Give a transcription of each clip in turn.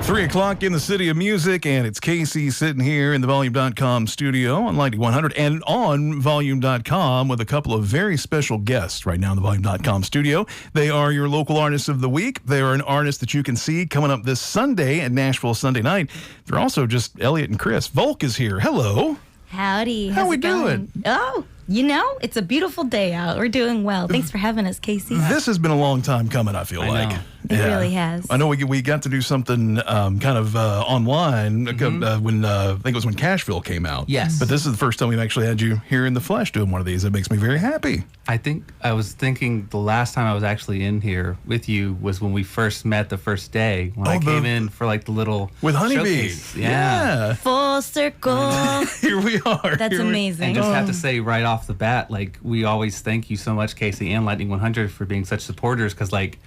3 o'clock in the City of Music, and it's Casey sitting here in the Volume.com studio on Lightning 100 and on Volume.com with a couple of very special guests right now in the Volume.com studio. They are your local artists of the week. They are an artist that you can see coming up this Sunday at Nashville Sunday night. They're also just Elliot and Chris. Volk is here. Hello. Howdy. How we doing? Oh, you know, it's a beautiful day out. We're doing well. Thanks for having us, Casey. This has been a long time coming, I feel like. Know. It really has. I know we got to do something kind of online when I think it was when Nashville came out. Yes. But this is the first time we've actually had you here in the flesh doing one of these. It makes me very happy. I was thinking the last time I was actually in here with you was when we first met the first day when I came in for like the little with Honeybee. showcase. Yeah. Full circle. Here we are. That's amazing. And just have to say right off the bat, like, we always thank you so much, Casey and Lightning 100, for being such supporters, because like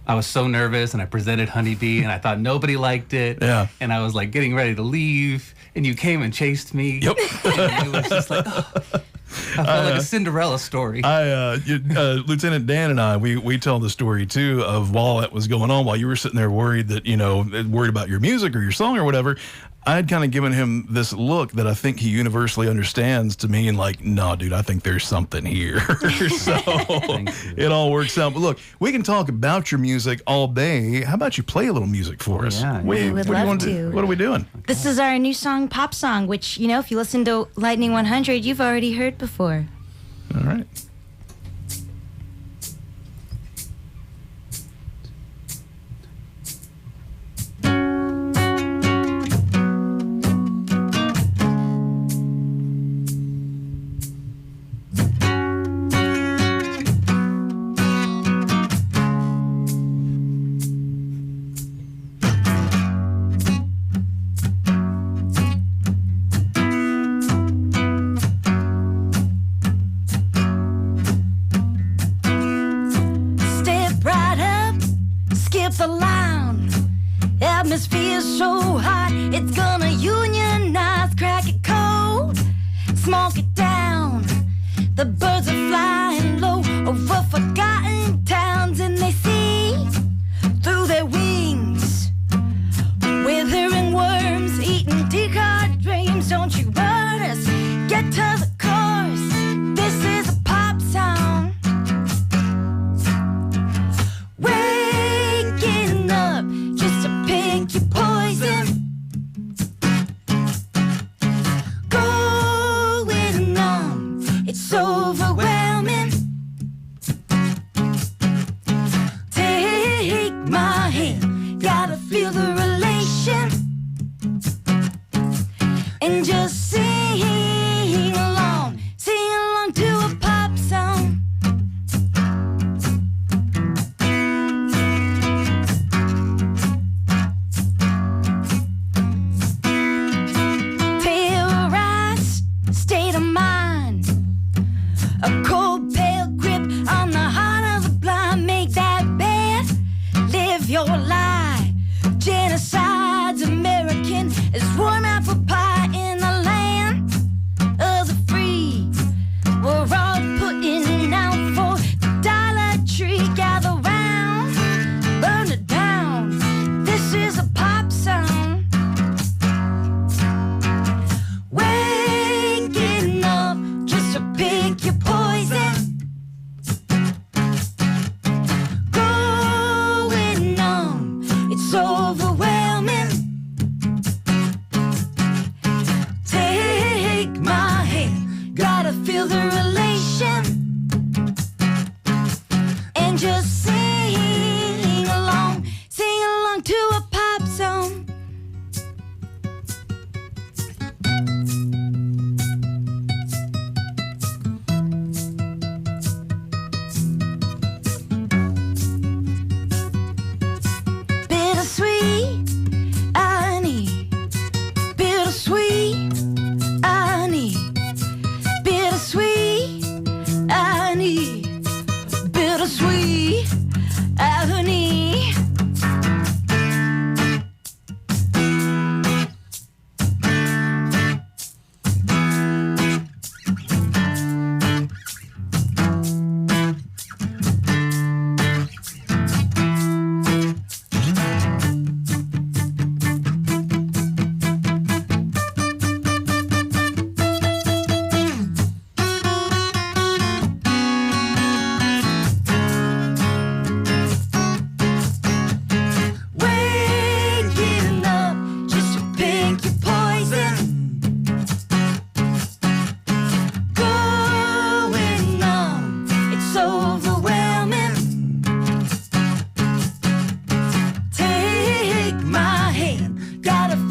I was so nervous and I presented Honeybee and I thought nobody liked it. Yeah. And I was like getting ready to leave and you came and chased me. Yep. And it was just like, I felt like a Cinderella story. Lieutenant Dan and I, we tell the story too of while that was going on, while you were sitting there worried that, worried about your music or your song or whatever, I had kind of given him this look that I think he universally understands to me, and like, no, dude, I think there's something here. So it all works out. But look, we can talk about your music all day. How about you play a little music for us? Yeah, we would love to. What are we doing? This is our new song, Pop Song, which, if you listen to Lightning 100, you've already heard before. All right. The line. Atmosphere's so hot, it's gonna unionize. Crack it cold, smoke it down. The birds are flying low over forgotten towns, and they see through their wings withering worms, eating decayed dreams. Don't you hurt us, get to the chorus. This is a pop song. Your poison, going on, it's overwhelming.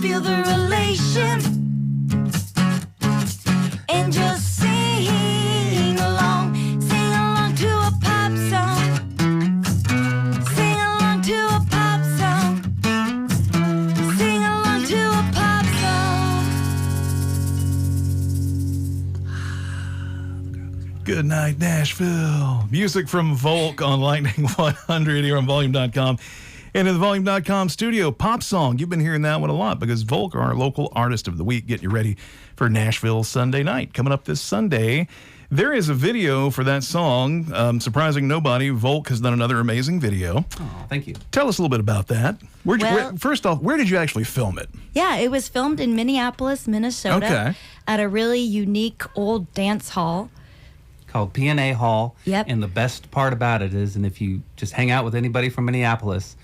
feel the relation. And just sing along to a pop song. Sing along to a pop song. Sing along to a pop song. Good night, Nashville. Music from Volk on Lightning 100 here on Volume.com. And in the Volume.com studio, Pop Song. You've been hearing that one a lot because Volk are our local artist of the week, getting you ready for Nashville Sunday night. Coming up this Sunday, there is a video for that song. Surprising nobody, Volk has done another amazing video. Oh, thank you. Tell us a little bit about that. First off, where did you actually film it? Yeah, it was filmed in Minneapolis, Minnesota, Okay. at a really unique old dance hall. Called P&A Hall. Yep. And the best part about it is, and if you just hang out with anybody from Minneapolis,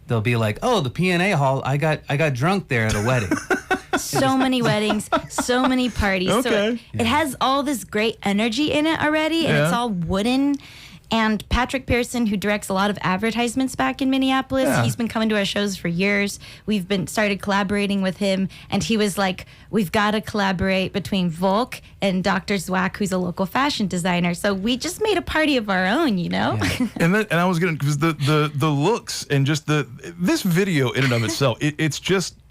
they'll be like, "Oh, the P&A Hall. I got drunk there at a wedding." So many weddings, so many parties. Okay. So it has all this great energy in it already, and it's all wooden. And Patrick Pearson, who directs a lot of advertisements back in Minneapolis, he's been coming to our shows for years. We've been started collaborating with him, and he was like, "We've got to collaborate between Volk and Dr. Zwack, who's a local fashion designer." So we just made a party of our own, you know. Yeah. And I was gonna, because the looks and just this video in and of itself,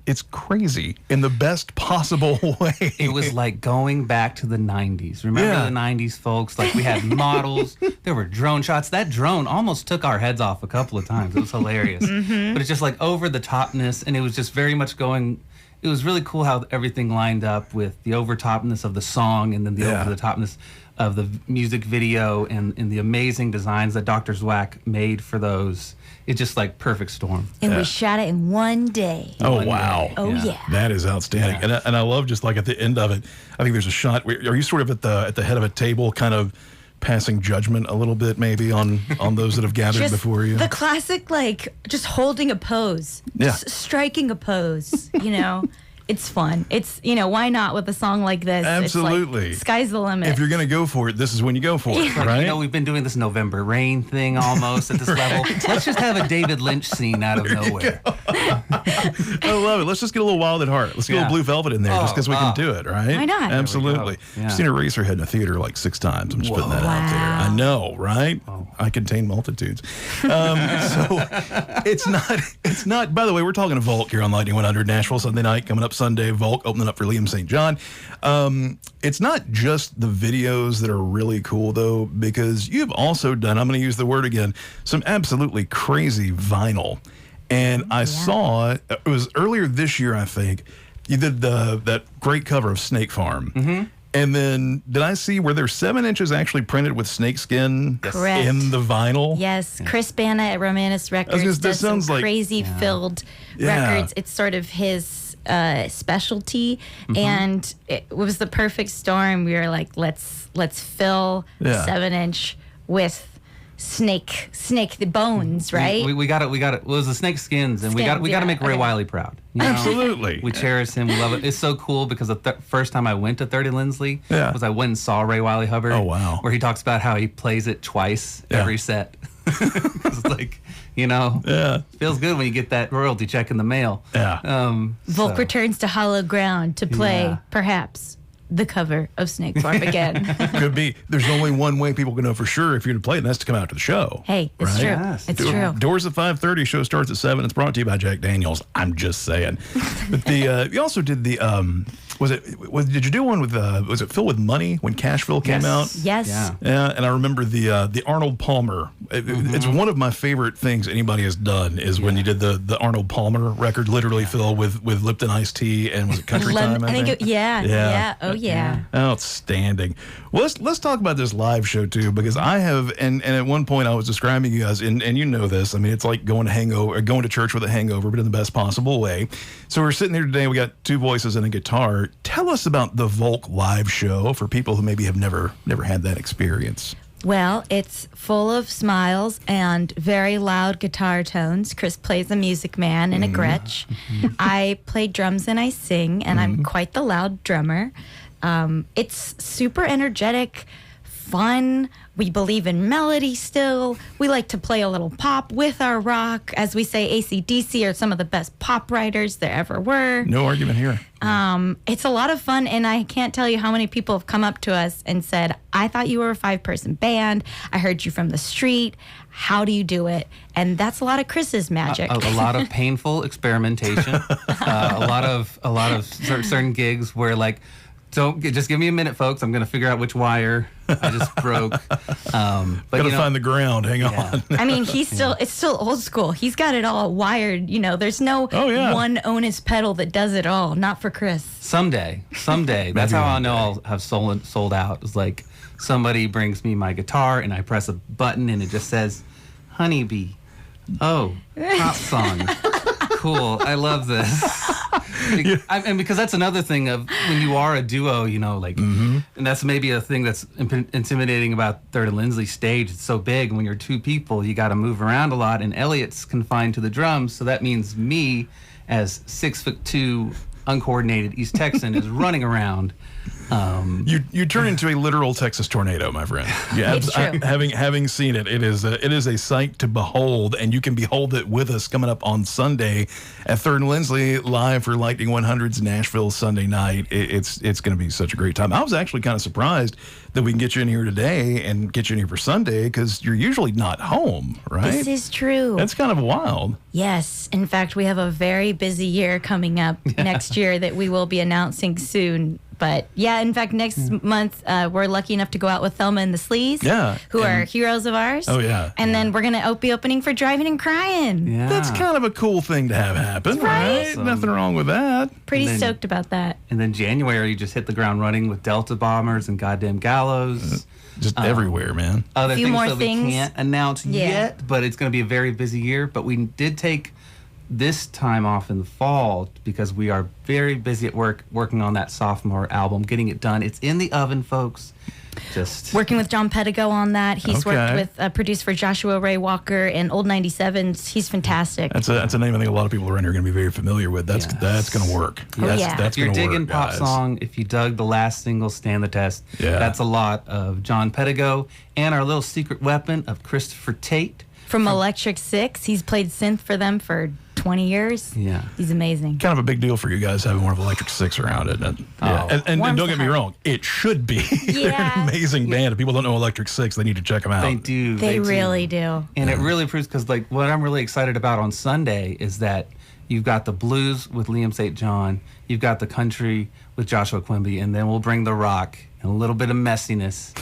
it's crazy in the best possible way. It was like going back to the 90s. Remember the 90s, folks? Like, we had models. There were drone shots. That drone almost took our heads off a couple of times. It was hilarious. But it's just like over the topness, and it was just very much going. It was really cool how everything lined up with the over topness of the song and then the over the topness of the music video and the amazing designs that Dr. Zwack made for those. It's just like perfect storm. And we shot it in one day. Oh, wow. Oh, yeah. That is outstanding. Yeah. And I love just like at the end of it, I think there's a shot. Are you sort of at the head of a table kind of passing judgment a little bit maybe on those that have gathered Just before you? the classic, like, just holding a pose. Yeah. Just striking a pose, you know. It's fun. It's, you know, why not with a song like this? Absolutely. It's like, sky's the limit. If you're going to go for it, this is when you go for it, right? You know, we've been doing this November rain thing almost at this level. Let's just have a David Lynch scene out of nowhere. I love it. Let's just get a little Wild at Heart. Let's get a little Blue Velvet in there just because we can do it, right? Why not? Absolutely. Yeah. I've seen Eraserhead in a theater like 6 times. I'm just putting that out there. I know, right? I contain multitudes. So it's not, by the way, we're talking to Volk here on Lightning 100 Nashville Sunday night. Coming up Sunday, Volk opening up for Liam St. John. It's not just the videos that are really cool, though, because you've also done, I'm going to use the word again, some absolutely crazy vinyl. And I saw, it was earlier this year, I think, you did that great cover of Snake Farm. Mm-hmm. And then did I see where there's 7 inches actually printed with snake skin Correct. in the vinyl? Yes, Chris Bana at Romanus Records does some crazy filled records. It's sort of his specialty, and it was the perfect storm. We were like, let's fill 7-inch with snake the bones, right? We got it. Well, it was the snake skins, and we got to make Ray Wiley proud. You know? Absolutely. We cherish him. We love it. It's so cool because the first time I went to 30 Lindsley was I went and saw Ray Wiley Hubbard. Oh, wow. Where he talks about how he plays it twice every set. It's like, you know, feels good when you get that royalty check in the mail. Yeah. Volk returns to hollow ground to play, perhaps, the cover of Snake Farm again. Could be. There's only one way people can know for sure if you're going to play it, and that's to come out to the show. Hey, it's true. Yes. It's true. Doors at 5:30. Show starts at 7. It's brought to you by Jack Daniels. I'm just saying. But you also did the did you do one with was it Phil with Money when Cashville came out? Yes. Yeah, and I remember the Arnold Palmer. It's one of my favorite things anybody has done is when you did the Arnold Palmer record, literally Phil with Lipton iced tea and was it Country Time? I think. Yeah. Oh yeah. Outstanding. Well, let's talk about this live show too, because I have and at one point I was describing you guys, and you know this. I mean, it's like going to church with a hangover, but in the best possible way. So we're sitting here today. We got 2 voices and a guitar. Tell us about the Volk live show for people who maybe have never had that experience. Well, it's full of smiles and very loud guitar tones. Chris plays a Music Man and a Gretsch. I play drums and I sing, and I'm quite the loud drummer. It's super energetic, fun. We believe in melody still. We like to play a little pop with our rock. As we say, AC/DC are some of the best pop writers there ever were. No argument here. It's a lot of fun, and I can't tell you how many people have come up to us and said, I thought you were a 5-person band. I heard you from the street. How do you do it? And that's a lot of Chris's magic. A lot of painful experimentation. A lot of certain gigs where like, just give me a minute, folks. I'm going to figure out which wire I just broke. But Gotta find the ground. Hang on. I mean, it's still old school. He's got it all wired. There's no one onus pedal that does it all. Not for Chris. Someday. That's how I know I'll have sold out. It's like somebody brings me my guitar and I press a button and it just says, Honeybee. Oh, pop song. Cool. I love this. And because that's another thing of when you are a duo, and that's maybe a thing that's intimidating about Third and Lindsley's stage. It's so big. When you're two people, you got to move around a lot, and Elliot's confined to the drums, so that means me, as 6'2", uncoordinated East Texan, is running around. You turn into a literal Texas tornado, my friend. Yeah, It's true. Having seen it, it is a sight to behold, and you can behold it with us coming up on Sunday at Third and Lindsley live for Lightning 100's Nashville Sunday night. It's going to be such a great time. I was actually kind of surprised that we can get you in here today and get you in here for Sunday because you're usually not home, right? This is true. That's kind of wild. Yes. In fact, we have a very busy year coming up next year that we will be announcing soon. But yeah, in fact, next month, we're lucky enough to go out with Thelma and the Sleaze, who are heroes of ours. Oh, yeah. And then we're going to be opening for Driving and Crying. Yeah. That's kind of a cool thing to have happen, right? Awesome. Nothing wrong with that. Pretty And then- stoked about that. And then January, you just hit the ground running with Delta Bombers and Goddamn Gallows. Just everywhere, man. Other few things more that things. we can't announce yet, but it's going to be a very busy year. But we did take this time off in the fall because we are very busy at work working on that sophomore album, getting it done. It's in the oven, folks. Just Working with John Pedigo on that. He's Okay. worked with, produced for Joshua Ray Walker and Old 97s. He's fantastic. That's a name I think a lot of people around here are going to be very familiar with. That's going to work. That's yeah. that's if you're going to work, digging pop guys. song, if you dug the last single, Stand the Test, Yeah. that's a lot of John Pedigo and our little secret weapon of Christopher Tate. From Electric Six, he's played synth for them for 20 years. Yeah. He's amazing. Kind of a big deal for you guys having one of Electric Six around, isn't it? Yeah. And Warms don't the get me heart. wrong, it should be. They're Yeah. an amazing band. If people don't know Electric Six, they need to check them out. They do. They do. really do. And it really proves, because like what I'm really excited about on Sunday is that you've got the blues with Liam St. John, you've got the country with Joshua Quimby, and then we'll bring the rock and a little bit of messiness.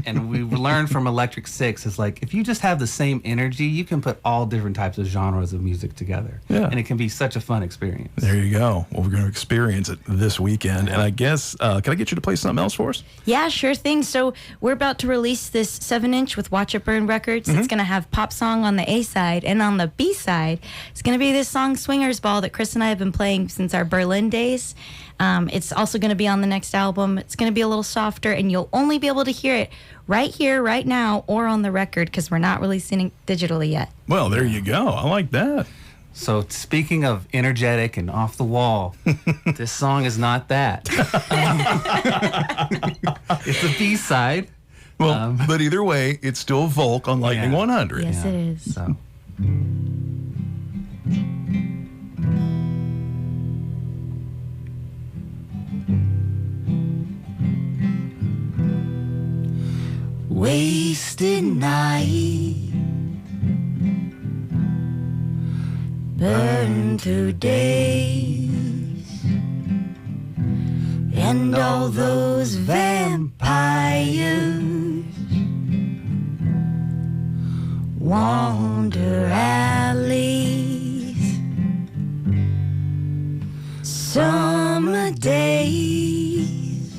And we learned from Electric Six is like, if you just have the same energy, you can put all different types of genres of music together. Yeah. And it can be such a fun experience. There you go. Well, we're going to experience it this weekend. And I guess, can I get you to play something else for us? Yeah, sure thing. So we're about to release this 7-inch with Watch It Burn Records. It's going to have pop song on the A side, and on the B side, it's going to be this song Swingers Ball that Chris and I have been playing since our Berlin days. It's also going to be on the next album. It's going to be a little softer, and you'll only be able to hear it right here, right now, or on the record because we're not releasing it digitally yet. Well, there you go. I like that. So speaking of energetic and off the wall, this song is not that. It's the B side. Well, but either way, it's still Volk on Lightning Yeah. 100. Yes, it is. So Wasted night, burn through days, and all those vampires wander alleys, summer days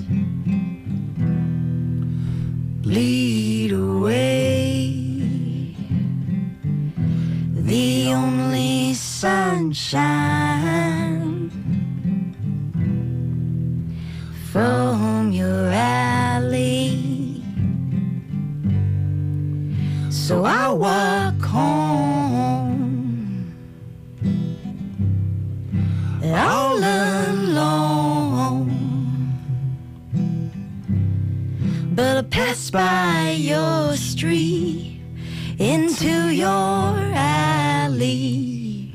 bleed away. The only sunshine from your alley. So I walk home all alone. But a pass by your street into your alley.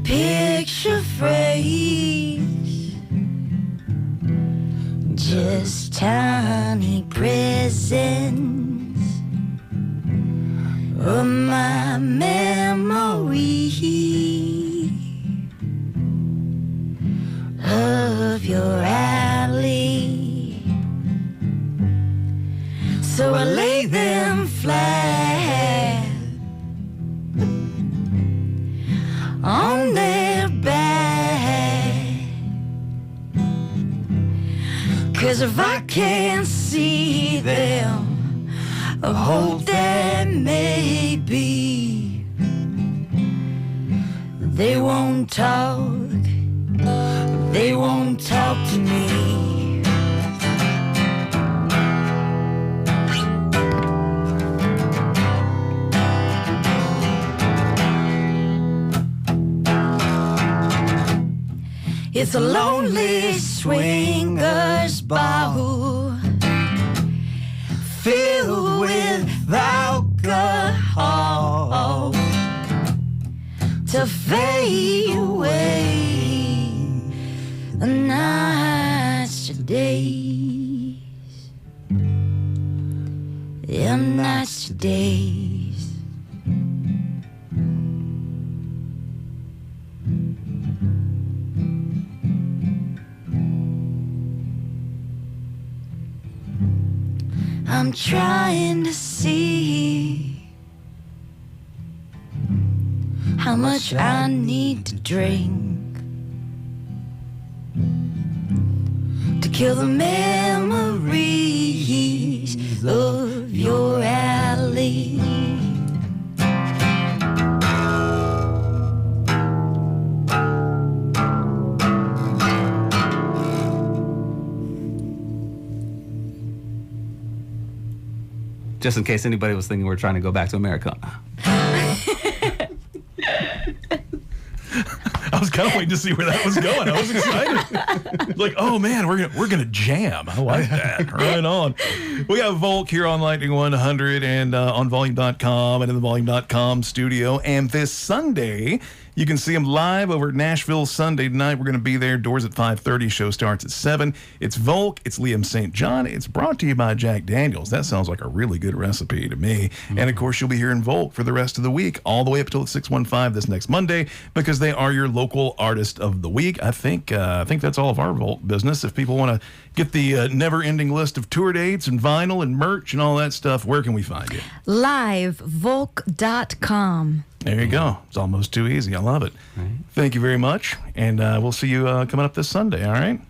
Picture phrase, just tiny presents of my memory of your alley. So I lay them flat on their back, 'cause if I can't see them, I hope that maybe they won't talk to me. It's a lonely swingers bar filled with alcohol to fade away the nights to days, the nights to days. I'm trying to see how much I need to drink to kill the memories of your alley. Just in case anybody was thinking we're trying to go back to Americana. I was kind of waiting to see where that was going. I was excited. Like, oh man, we're gonna jam. I like that. Right on. We got Volk here on Lightning 100 and on volume.com and in the volume.com studio. And this Sunday, you can see him live over at Nashville Sunday night. We're going to be there. Doors at 5:30. Show starts at 7. It's Volk. It's Liam St. John. It's brought to you by Jack Daniels. That sounds like a really good recipe to me. Mm-hmm. And of course, you'll be hearing Volk for the rest of the week, all the way up until 615 this next Monday, because they are your local artist of the week. I think that's all of our Volk business. If people want to get the never-ending list of tour dates and vinyl and merch and all that stuff, where can we find you? Livevolk.com. There you go. It's almost too easy. I love it. Right. Thank you very much. And we'll see you coming up this Sunday, all right?